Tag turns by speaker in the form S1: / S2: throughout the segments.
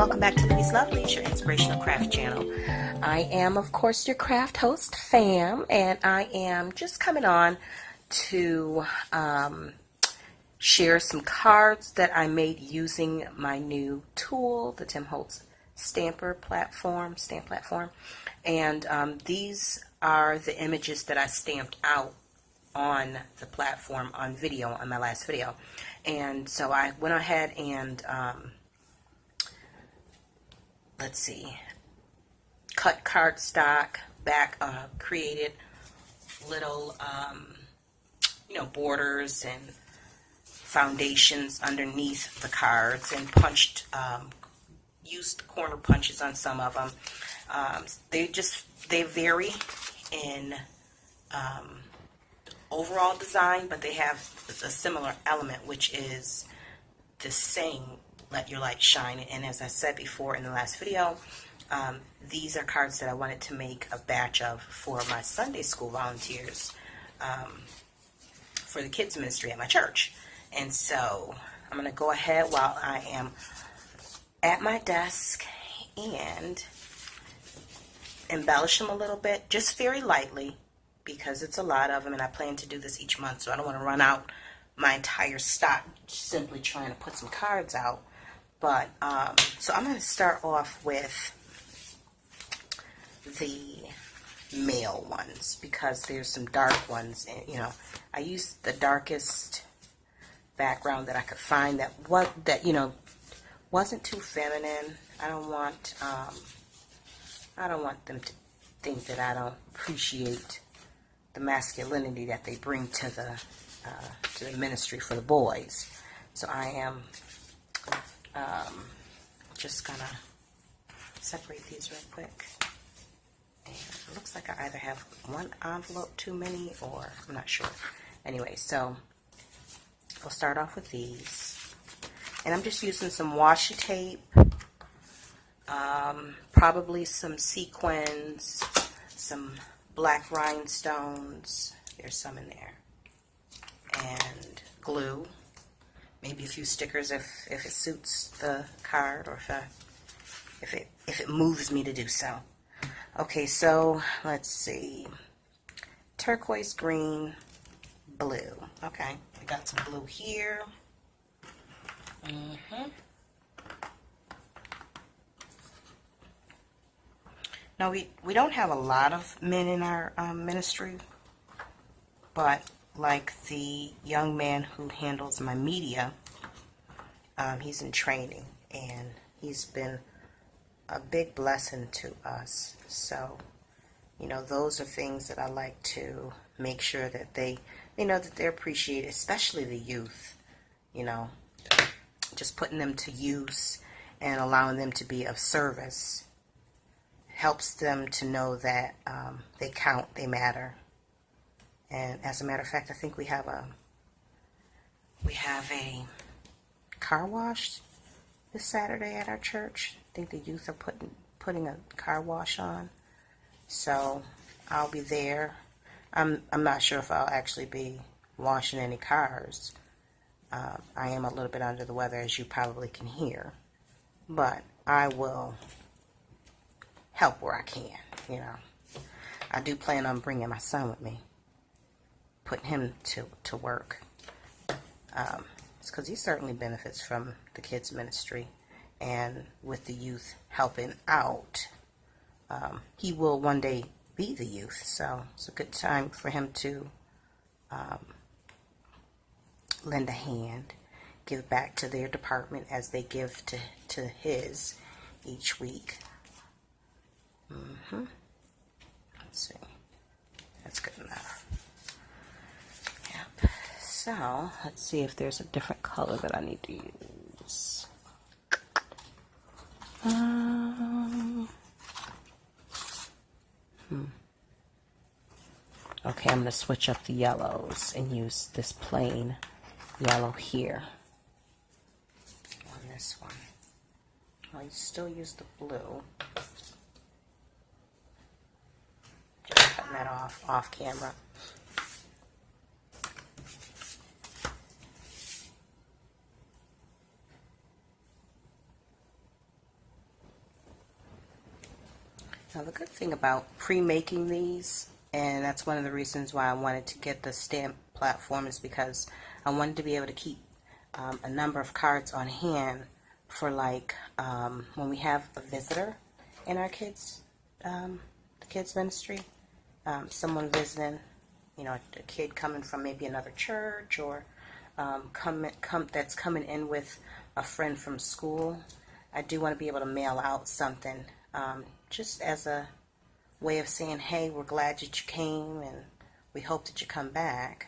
S1: welcome back to Lovelies, your inspirational craft channel. I am, of course, your craft host, Fam, and I am just coming on to share some cards that I made using my new tool, the Tim Holtz stamp platform. And these are the images that I stamped out on the platform on my last video. And so I went ahead and cut cardstock back, created little borders and foundations underneath the cards, and punched used corner punches on some of them. They vary in overall design, but they have a similar element, which is the saying, "Let your light shine." And as I said before in the last video, these are cards that I wanted to make a batch of for my Sunday school volunteers for the kids ministry at my church. And so I'm going to go ahead while I am at my desk and embellish them a little bit, just very lightly, because it's a lot of them, and I plan to do this each month, so I don't want to run out my entire stock simply trying to put some cards out. But so I'm going to start off with the male ones, because there's some dark ones, and I used the darkest background that I could find that wasn't too feminine. I don't want them to think that I don't appreciate the masculinity that they bring to the ministry for the boys. So I am just gonna separate these real quick. And it looks like I either have one envelope too many, or I'm not sure. Anyway, so we'll start off with these, and I'm just using some washi tape, probably some sequins, some black rhinestones, there's some in there, and glue, maybe a few stickers if it suits the card, or if it moves me to do so. Okay, so let's see, turquoise, green, blue. Okay, I got some blue here. Now, we don't have a lot of men in our ministry, but like the young man who handles my media, he's in training, and he's been a big blessing to us. So, those are things that I like to make sure that they know that they're appreciated, especially the youth. Just putting them to use and allowing them to be of service helps them to know that they count, they matter. And as a matter of fact, I think we have a car wash this Saturday at our church. I think the youth are putting a car wash on, so I'll be there. I'm not sure if I'll actually be washing any cars. I am a little bit under the weather, as you probably can hear, but I will help where I can. I do plan on bringing my son with me, putting him to work. It's because he certainly benefits from the kids ministry, and with the youth helping out, he will one day be the youth, so it's a good time for him to lend a hand, give back to their department as they give to his each week. Let's see, that's good enough. Yep. So let's see if there's a different color that I need to use. Okay, I'm going to switch up the yellows and use this plain yellow here on this one. I'll still use the blue. Just cutting that off camera. Now the good thing about pre-making these, and that's one of the reasons why I wanted to get the stamp platform, is because I wanted to be able to keep a number of cards on hand for like when we have a visitor in our the kids ministry, someone visiting, you know, a kid coming from maybe another church, or that's coming in with a friend from school. I do want to be able to mail out something just as a way of saying, hey, we're glad that you came and we hope that you come back,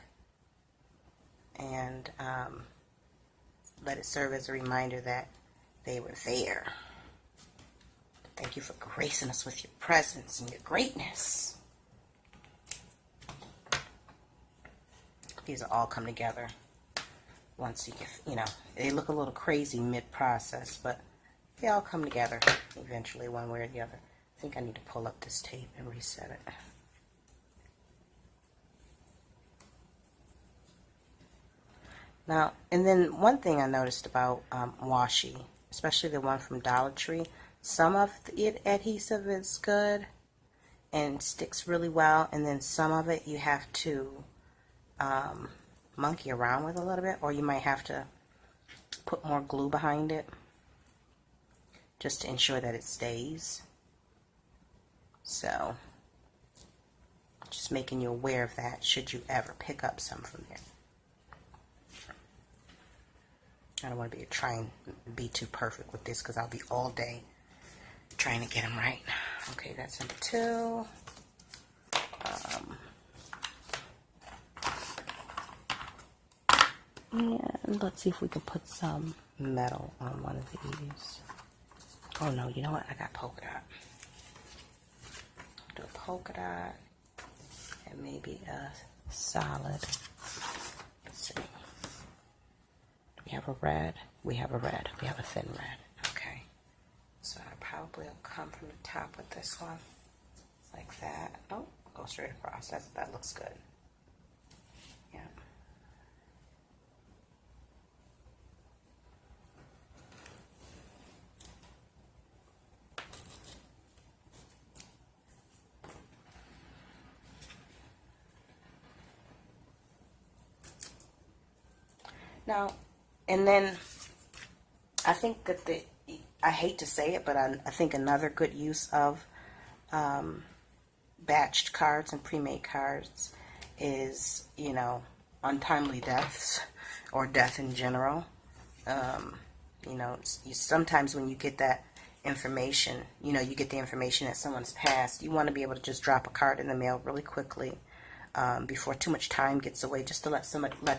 S1: and let it serve as a reminder that they were there. Thank you for gracing us with your presence and your greatness. These will all come together once you get, you know, they look a little crazy mid-process, but they all come together eventually one way or the other. I think I need to pull up this tape and reset it. Now, and then one thing I noticed about washi, especially the one from Dollar Tree, some of the adhesive is good and sticks really well, and then some of it you have to monkey around with a little bit, or you might have to put more glue behind it just to ensure that it stays. So, just making you aware of that should you ever pick up some from there. I don't want to try and be too perfect with this, because I'll be all day trying to get them right. Okay, that's number 2. And let's see if we can put some metal on one of these. Oh no, you know what? I got polka dot. Do a polka dot and maybe a solid. Let's see. We have a red. We have a red. We have a thin red. Okay. So I probably will come from the top with this one, like that. Oh, go straight across. That looks good. Yeah. Now, and then I think that I hate to say it, but I think another good use of batched cards and pre-made cards is, you know, untimely deaths or death in general. You know, sometimes when you get that information, you know, you get the information that someone's passed, you want to be able to just drop a card in the mail really quickly before too much time gets away, just to let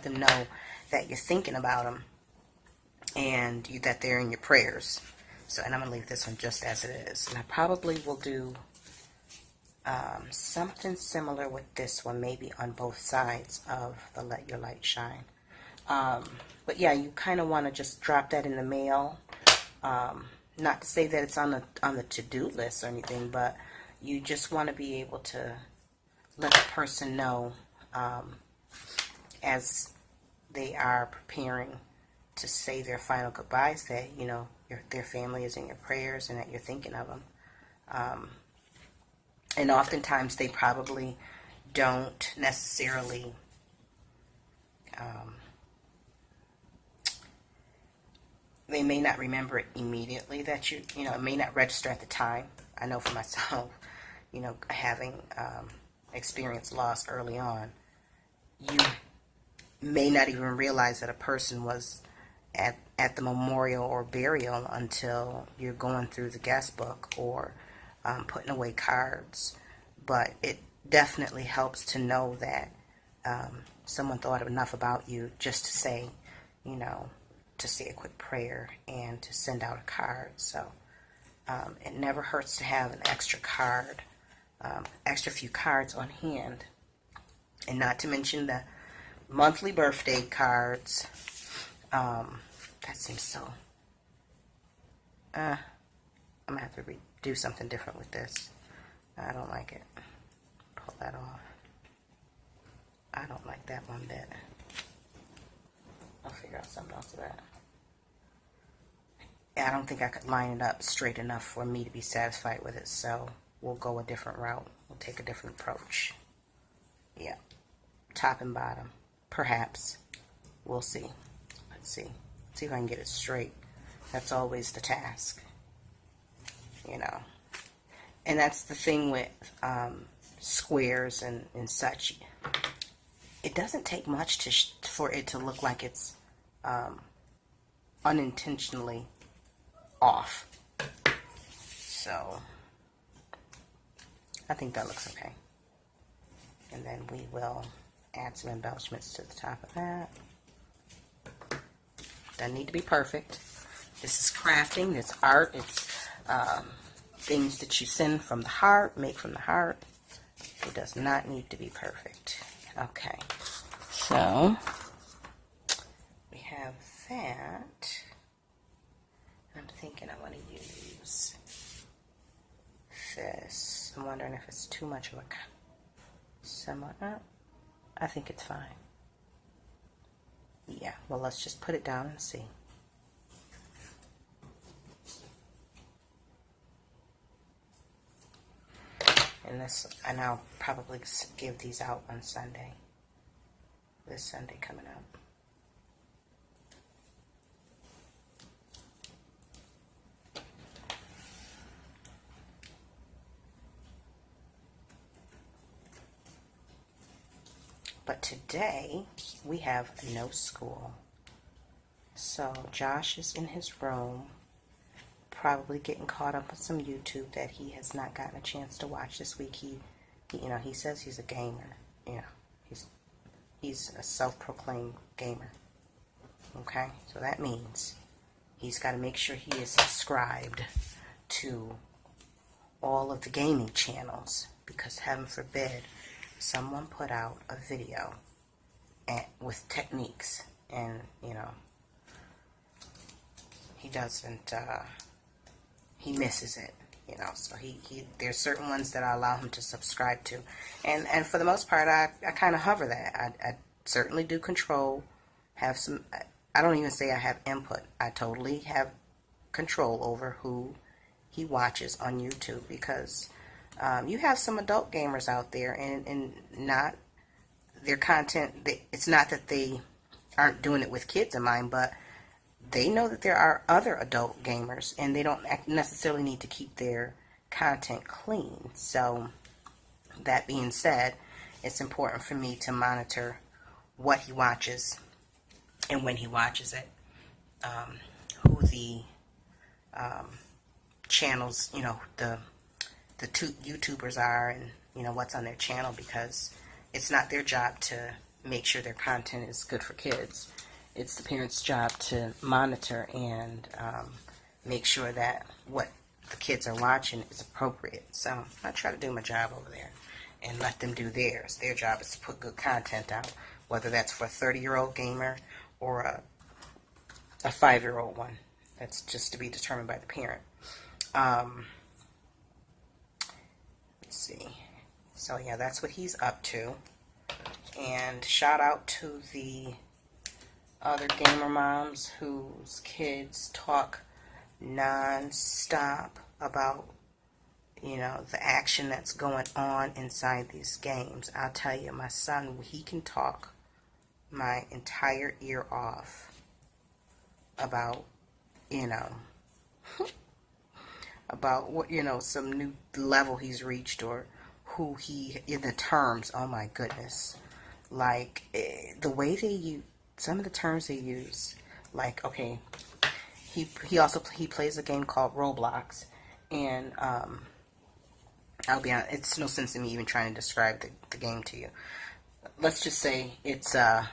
S1: them know that you're thinking about them and that they're in your prayers. So, and I'm going to leave this one just as it is. And I probably will do something similar with this one, maybe on both sides of the Let Your Light Shine. But yeah, you kind of want to just drop that in the mail. Not to say that it's on the to-do list or anything, but you just want to be able to let the person know as they are preparing to say their final goodbyes that, you know, their family is in your prayers and that you're thinking of them. And oftentimes they probably don't necessarily they may not remember it immediately, that you know, it may not register at the time. I know for myself, you know, having experienced loss early on, you may not even realize that a person was at the memorial or burial until you're going through the guest book or putting away cards. But it definitely helps to know that someone thought enough about you just to say, you know, to say a quick prayer and to send out a card. So it never hurts to have an extra card, extra few cards on hand. And not to mention the monthly birthday cards. That seems so... I'm going to have to do something different with this. I don't like it. Pull that off. I don't like that one bit. I'll figure out something else for that. I don't think I could line it up straight enough for me to be satisfied with it, so we'll go a different route. We'll take a different approach. Yeah, top and bottom, perhaps. We'll see. Let's see. See if I can get it straight. That's always the task, you know. And that's the thing with squares and such. It doesn't take much for it to look like it's unintentionally off. So I think that looks okay. And then we will add some embellishments to the top of that. Doesn't need to be perfect. This is crafting, it's art, it's things that you send from the heart, make from the heart. It does not need to be perfect. Okay, so we have that. I'm thinking I want to use this. I'm wondering if it's too much of a similar. I think it's fine. Yeah, well, let's just put it down and see. And I'll probably give these out on Sunday. This Sunday coming up. But today we have no school. So Josh is in his room, probably getting caught up on some YouTube that he has not gotten a chance to watch this week. He you know, he says he's a gamer. You know, he's a self-proclaimed gamer. Okay, so that means he's got to make sure he is subscribed to all of the gaming channels, because heaven forbid someone put out a video with techniques and, you know, he doesn't, he misses it, you know. So there's certain ones that I allow him to subscribe to, and for the most part I kind of hover that. I certainly do control, have some, I don't even say I have input. I totally have control over who he watches on YouTube, because you have some adult gamers out there, and not their content, it's not that they aren't doing it with kids in mind, but they know that there are other adult gamers, and they don't necessarily need to keep their content clean. So that being said, it's important for me to monitor what he watches and when he watches it, who the channels, you know, the two YouTubers are, and, you know, what's on their channel, because it's not their job to make sure their content is good for kids. It's the parents' job to monitor and make sure that what the kids are watching is appropriate. So I try to do my job over there and let them do theirs. Their job is to put good content out, whether that's for a 30-year-old gamer or a 5-year-old one. That's just to be determined by the parent. Let's see. So yeah, that's what he's up to. And shout out to the other gamer moms whose kids talk non-stop about, you know, the action that's going on inside these games. I'll tell you, my son, he can talk my entire ear off about, you know, about what, you know, some new level he's reached, or who he, in the terms, oh my goodness, like the way they use some of the terms they use. Like, okay, he plays a game called Roblox, and I'll be honest, it's no sense in me even trying to describe the game to you. Let's just say it's the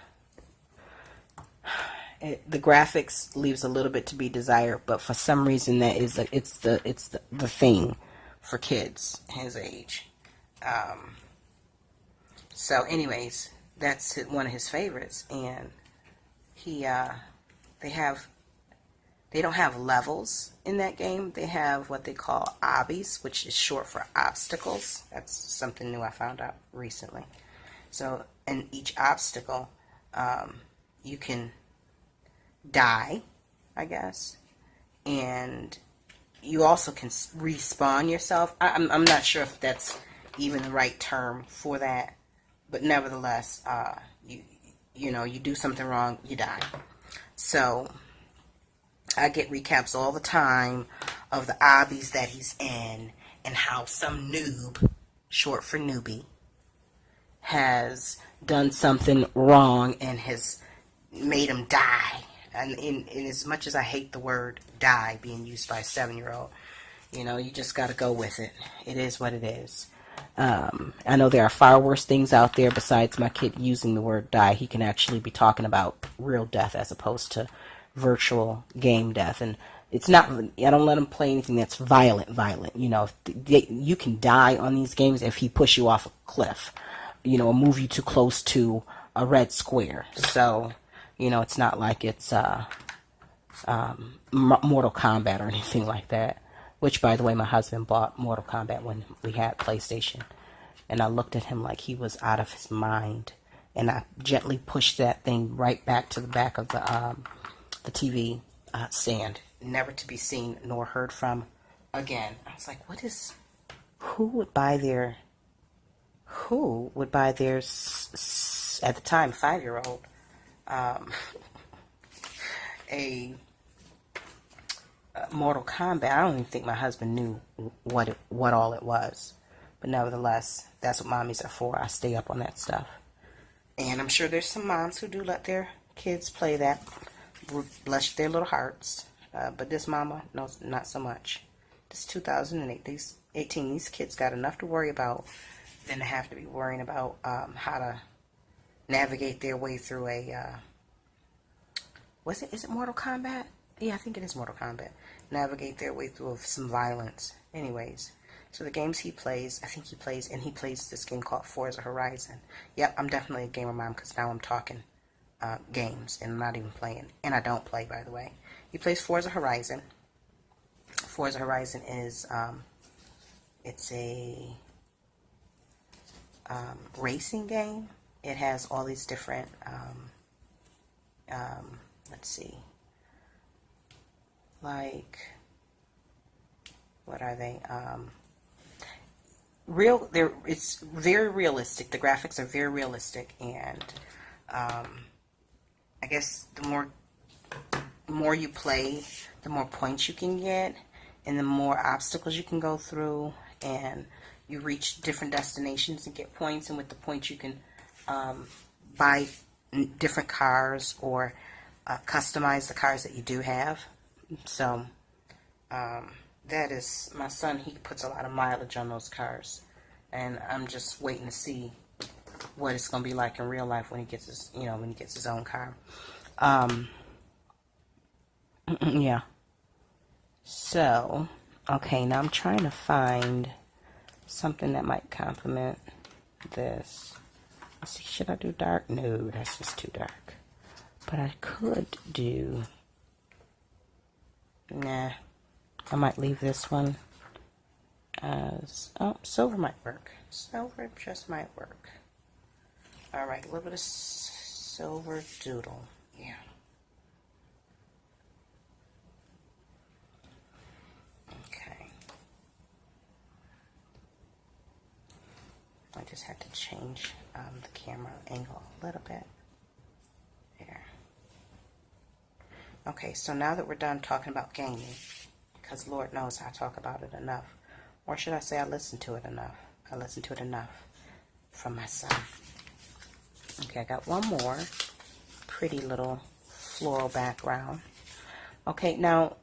S1: graphics leaves a little bit to be desired, but for some reason that is it's the thing for kids his age. So anyways, that's one of his favorites, and they don't have levels in that game. They have what they call obbies, which is short for obstacles. That's something new I found out recently. So in each obstacle, you can die, I guess, and you also can respawn yourself. I'm not sure if that's even the right term for that, but nevertheless, you know, you do something wrong, you die. So I get recaps all the time of the obbies that he's in and how some noob, short for newbie, has done something wrong and has made him die. And in as much as I hate the word die being used by a 7-year-old, you know, you just got to go with it. It is what it is. I know there are far worse things out there besides my kid using the word die. He can actually be talking about real death as opposed to virtual game death. And it's not, I don't let him play anything that's violent. You know, you can die on these games if he push you off a cliff, you know, or move you too close to a red square. So, you know, it's not like it's Mortal Kombat or anything like that. Which, by the way, my husband bought Mortal Kombat when we had PlayStation. And I looked at him like he was out of his mind. And I gently pushed that thing right back to the back of the TV stand. Never to be seen nor heard from again. I was like, who would buy their, at the time, 5-year-old, a Mortal Kombat? I don't even think my husband knew what all it was. But nevertheless, that's what mommies are for. I stay up on that stuff. And I'm sure there's some moms who do let their kids play that. Bless their little hearts. But this mama, no, not so much. This 2008, these kids got enough to worry about than to have to be worrying about how to navigate their way through a, is it Mortal Kombat? Yeah, I think it is Mortal Kombat. Navigate their way through some violence. Anyways, so the games he plays, he plays this game called Forza Horizon. Yep, I'm definitely a gamer mom because now I'm talking games and I'm not even playing. And I don't play, by the way. He plays Forza Horizon. Forza Horizon is, it's a racing game. It has all these different, let's see, like, what are they? It's very realistic. The graphics are very realistic, and I guess the more you play, the more points you can get, and the more obstacles you can go through, and you reach different destinations and get points, and with the points you can buy different cars or customize the cars that you do have. So that is, my son, he puts a lot of mileage on those cars, and I'm just waiting to see what it's going to be like in real life when he gets his own car. Yeah. So, okay, now I'm trying to find something that might complement this. Let's see, should I do dark? No, that's just too dark. But I could do, nah, I might leave this one as, silver might work. Silver just might work. Alright, a little bit of silver doodle. Yeah. Okay. I just had to change the camera angle a little bit. There. Okay, so now that we're done talking about gaming, because Lord knows I talk about it enough, or should I say I listen to it enough? I listen to it enough from my son. Okay, I got one more pretty little floral background. Okay, now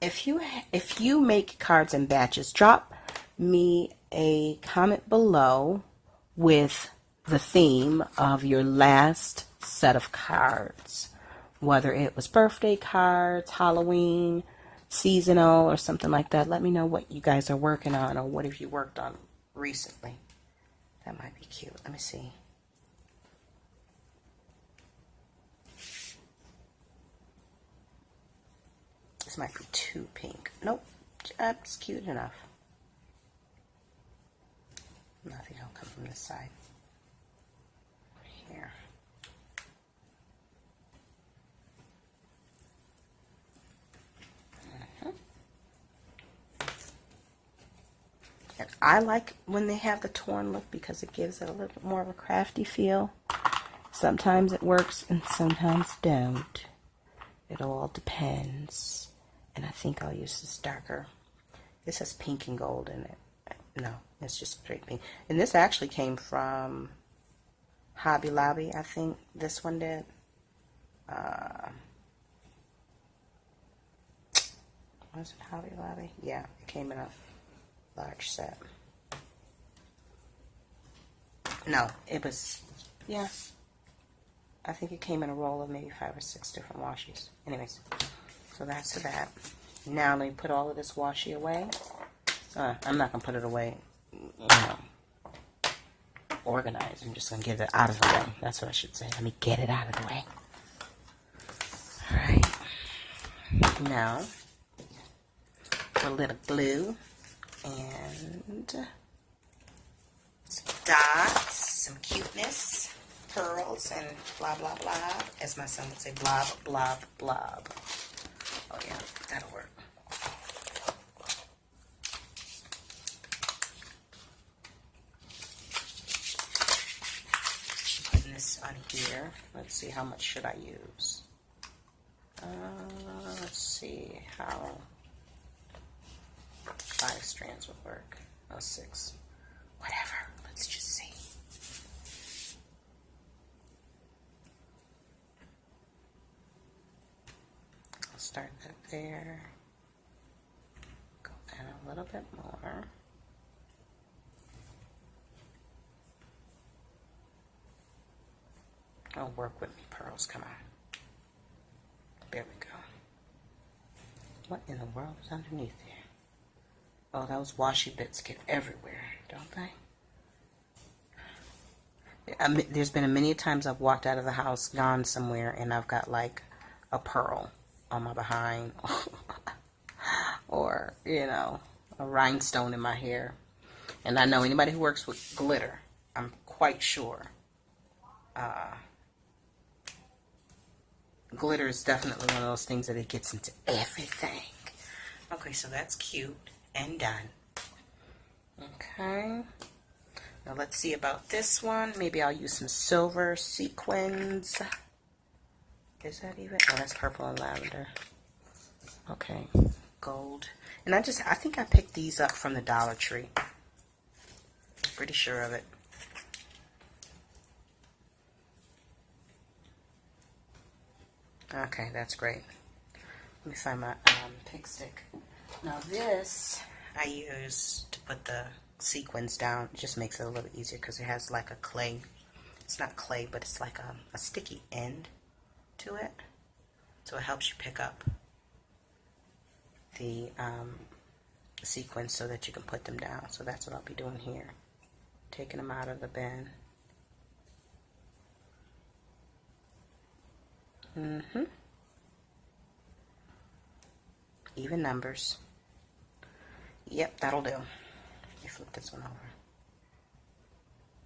S1: if you make cards in batches, drop me a comment below with the theme of your last set of cards, whether it was birthday cards, Halloween, seasonal, or something like that. Let me know what you guys are working on, or what have you worked on recently. That might be cute. Let me see. This might be too pink. Nope, that's cute enough. Nothing will come from this side. Here. I like when they have the torn look because it gives it a little bit more of a crafty feel. Sometimes it works and sometimes don't. It all depends. And I think I'll use this darker. This has pink and gold in it. No, it's just straight pink. And this actually came from Hobby Lobby, I think this one did. Was it Hobby Lobby? Yeah, it came in a large set. No, it was, yeah. I think it came in a roll of maybe 5 or 6 different washies. Anyways, so that's that. Now let me put all of this washi away. I'm not going to put it away, you know, organized. I'm just going to get it out of the way. That's what I should say. Let me get it out of the way. Alright. Now, a little glue and some dots, some cuteness, pearls, and blah, blah, blah. As my son would say, blob, blob, blob. Oh, yeah, that'll work. Putting this on here. Let's see, how much should I use? Let's see how 5 strands would work. Oh, 6. Whatever. Let's just see. I'll start that there. Go in a little bit more. Oh, work with me, pearls. Come on. There we go. What in the world is underneath there? Oh, those washi bits get everywhere, don't they? There's been many times I've walked out of the house, gone somewhere, and I've got like a pearl on my behind. Or, you know, a rhinestone in my hair. And I know anybody who works with glitter, I'm quite sure. Glitter is definitely one of those things that it gets into everything. Okay, so that's cute and done. Okay. Now let's see about this one. Maybe I'll use some silver sequins. Is that even? Oh, that's purple and lavender. Okay, gold. And I think I picked these up from the Dollar Tree. Pretty sure of it. Okay, that's great. Let me find my pig stick. Now this I use to put the sequins down. It just makes it a little easier because it has like a clay. It's not clay, but it's like a sticky end to it. So it helps you pick up the sequins so that you can put them down. So that's what I'll be doing here. Taking them out of the bin. Even numbers. Yep, that'll do. Let me flip this one over.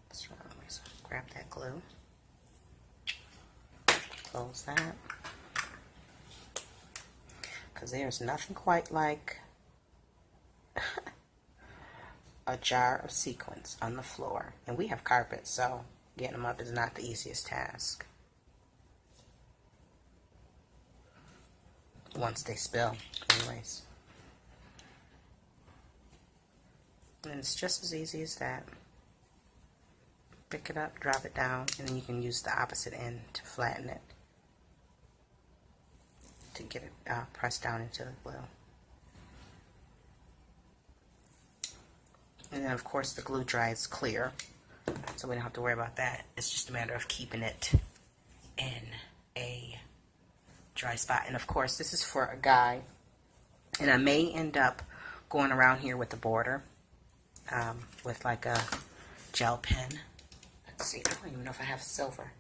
S1: That's wrong way, so grab that glue. Close that. Because there's nothing quite like a jar of sequins on the floor. And we have carpet, so getting them up is not the easiest task. Once they spill, anyways. And it's just as easy as that. Pick it up, drop it down, and then you can use the opposite end to flatten it. To get it pressed down into the glue. And then of course the glue dries clear, so we don't have to worry about that. It's just a matter of keeping it in a dry spot. And of course this is for a guy, and I may end up going around here with the border with like a gel pen. Let's see, I don't even know if I have silver.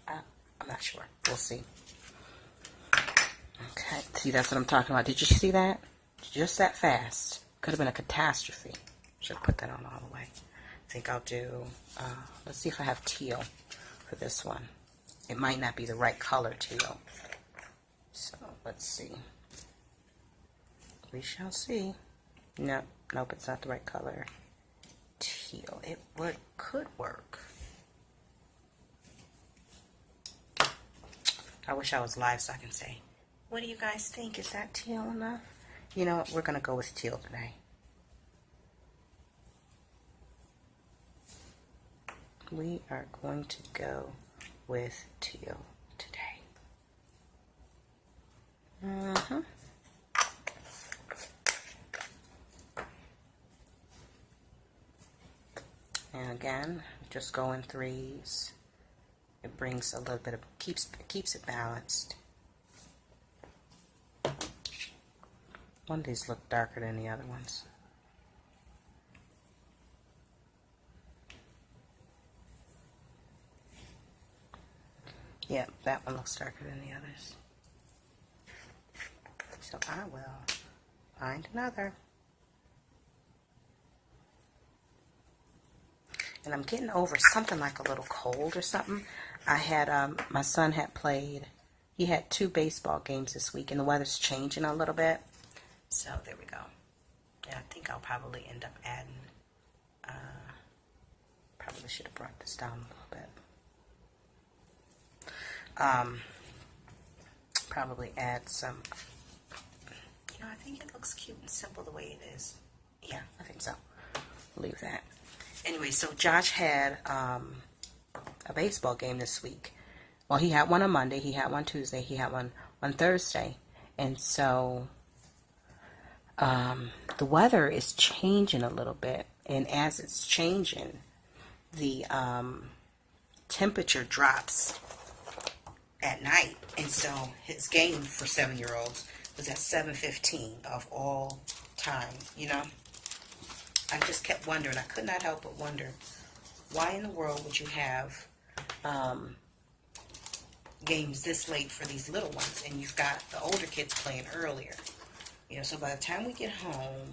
S1: I'm not sure. We'll see. Okay, see, that's what I'm talking about. Did you see that? Just that fast. Could have been a catastrophe. Should put that on all the way. I think I'll do, let's see if I have teal for this one. It might not be the right color teal. So, let's see. We shall see. No, Nope, it's not the right color. Teal. It could work. I wish I was live so I can say, what do you guys think? Is that teal enough? You know what? We're going to go with teal today. We are going to go with teal today. And again, just go in threes. It brings a little bit of, keeps it balanced. One of these look darker than the other ones. Yeah, that one looks darker than the others. So I will find another. And I'm getting over something like a little cold or something. I had, my son had played, he had 2 baseball games this week, and the weather's changing a little bit. So there we go. Yeah, I think I'll probably end up adding, probably should have brought this down a little bit. Probably add some, you know, I think it looks cute and simple the way it is. Yeah, I think so. Leave that. Anyway, so Josh had a baseball game this week. Well, he had one on Monday, he had one Tuesday, he had one on Thursday. And so the weather is changing a little bit. And as it's changing, the temperature drops at night. And so his game for 7-year-olds was at 7:15 of all time, you know. I just kept wondering, I could not help but wonder, why in the world would you have games this late for these little ones, and you've got the older kids playing earlier? You know, so by the time we get home,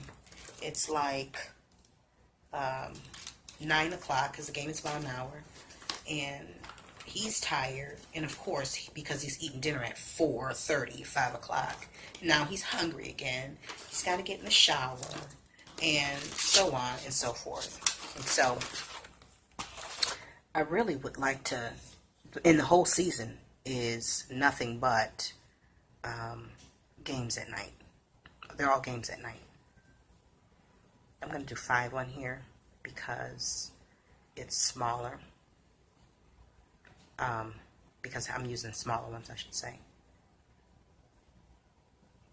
S1: it's like 9 o'clock, because the game is about an hour, and he's tired, and of course, because he's eating dinner at 4:30, 5 o'clock, now he's hungry again, he's got to get in the shower, and so on and so forth. And so I really would like to, and the whole season is nothing but games at night. They're all games at night. I'm going to do 5 on here because it's smaller. Because I'm using smaller ones, I should say.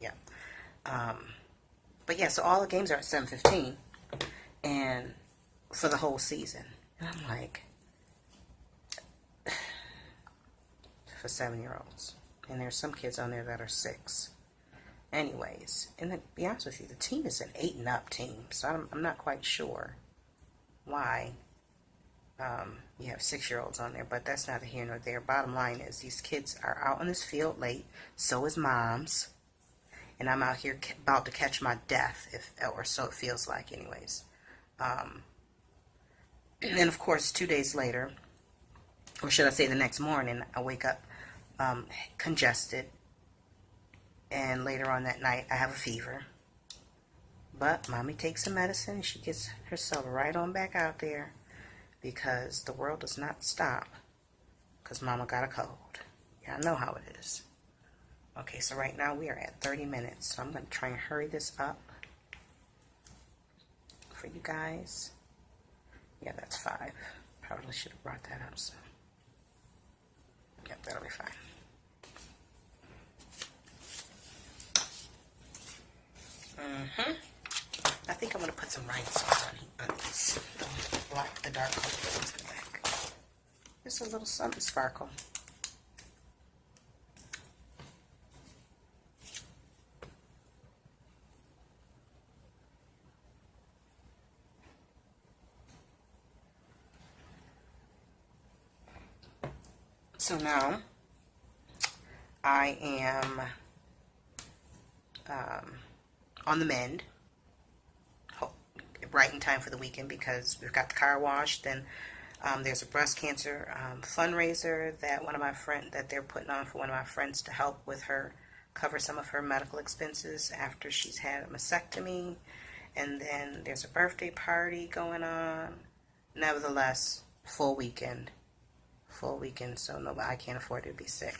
S1: Yeah. But yeah, so all the games are at 7:15, and for the whole season. And I'm like, for 7-year-olds. And there's some kids on there that are 6. Anyways, and to be honest with you, the team is an 8 and up team, so I'm not quite sure why you have 6-year-olds on there, but that's neither here nor there. Bottom line is, these kids are out on this field late, so is moms. And I'm out here about to catch my death, or so it feels like, anyways. And then, of course, 2 days later, or should I say the next morning, I wake up congested, and later on that night, I have a fever. But Mommy takes some medicine, and she gets herself right on back out there, because the world does not stop because Mama got a cold. Yeah, I know how it is. Okay, so right now we are at 30 minutes. So I'm going to try and hurry this up for you guys. Yeah, that's 5. Probably should have brought that up. So, yep, that'll be fine. I think I'm going to put some rhinestones on these. The dark color ones in the back. Just a little something sparkle. So now I am on the mend, right in time for the weekend, because we've got the car wash. Then there's a breast cancer fundraiser that they're putting on for one of my friends to help with her, cover some of her medical expenses after she's had a mastectomy. And then there's a birthday party going on. Nevertheless, full weekend. Full weekend, so nobody, I can't afford to be sick.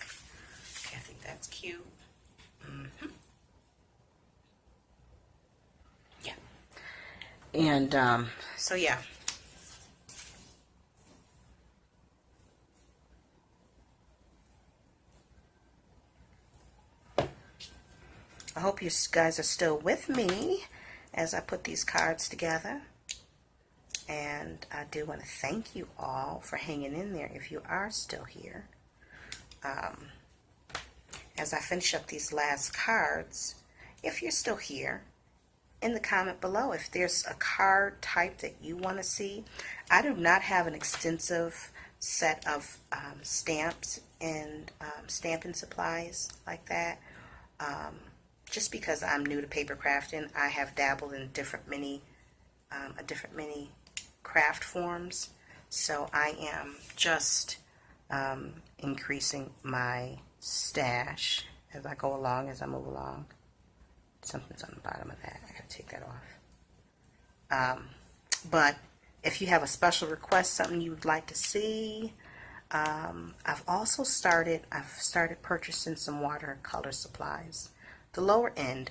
S1: Okay, I think that's cute. Yeah. And so yeah. I hope you guys are still with me as I put these cards together. And I do want to thank you all for hanging in there if you are still here. As I finish up these last cards, if you're still here, in the comment below if there's a card type that you want to see. I do not have an extensive set of stamps and stamping supplies like that. Just because I'm new to paper crafting, I have dabbled in different mini craft forms, so I am just increasing my stash as I go along, as I move along. Something's on the bottom of that. I gotta take that off. But if you have a special request, something you would like to see, I've started purchasing some watercolor supplies. The lower end,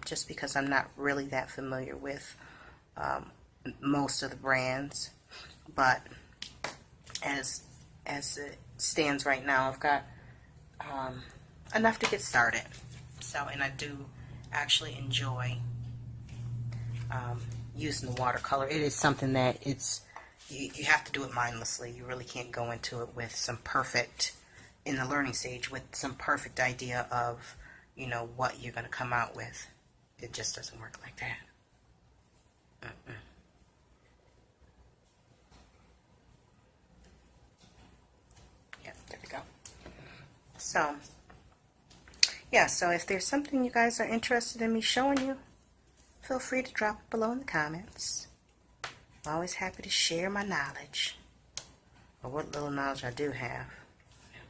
S1: just because I'm not really that familiar with most of the brands, but as it stands right now, I've got enough to get started. So, and I do actually enjoy using the watercolor. It is something that you have to do it mindlessly. You really can't go into it with some perfect, in the learning stage, with some perfect idea of, you know, what you're going to come out with. It just doesn't work like that. Yeah, there we go. So, yeah, so if there's something you guys are interested in me showing you, feel free to drop it below in the comments. I'm always happy to share my knowledge, or what little knowledge I do have,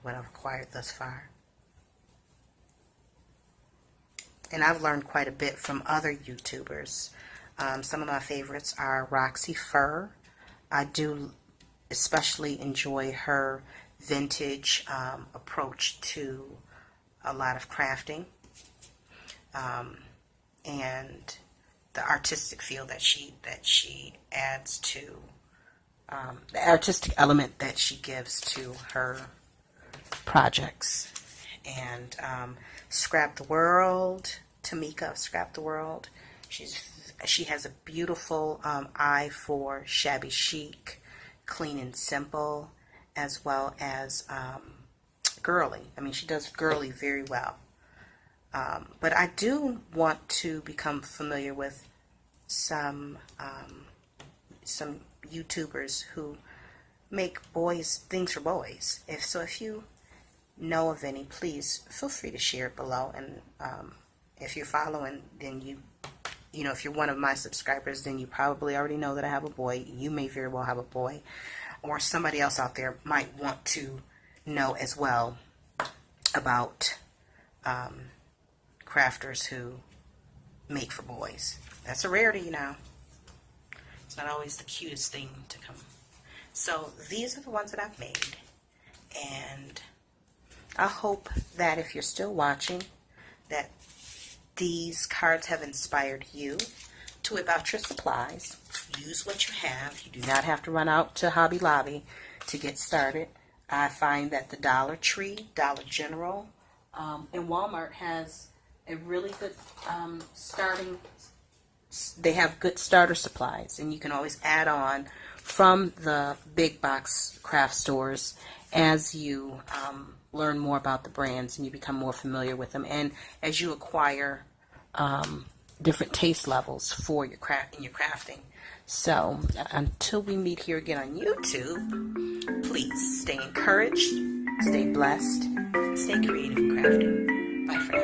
S1: what I've acquired thus far. And I've learned quite a bit from other YouTubers. Some of my favorites are Roxy Fur. I do especially enjoy her vintage approach to a lot of crafting, and the artistic feel that she adds to the artistic element that she gives to her projects. And Scrap the World, Tamika of Scrap the World, she has a beautiful eye for shabby chic, clean and simple, as well as girly. I mean, she does girly very well. But I do want to become familiar with some YouTubers who make things for boys. If you know of any, please feel free to share it below. And if you're following, then you know, if you're one of my subscribers, then you probably already know that I have a boy. You may very well have a boy, or somebody else out there might want to know as well about crafters who make for boys. That's a rarity, you know. It's not always the cutest thing to come. So these are the ones that I've made, and I hope that if you're still watching, that these cards have inspired you to whip out your supplies. Use what you have. You do not have to run out to Hobby Lobby to get started. I find that the Dollar Tree, Dollar General, and Walmart has a really good they have good starter supplies, and you can always add on from the big box craft stores as you learn more about the brands and you become more familiar with them, and as you acquire different taste levels for your crafting. So until we meet here again on YouTube, please stay encouraged, stay blessed, stay creative in crafting. Bye for now.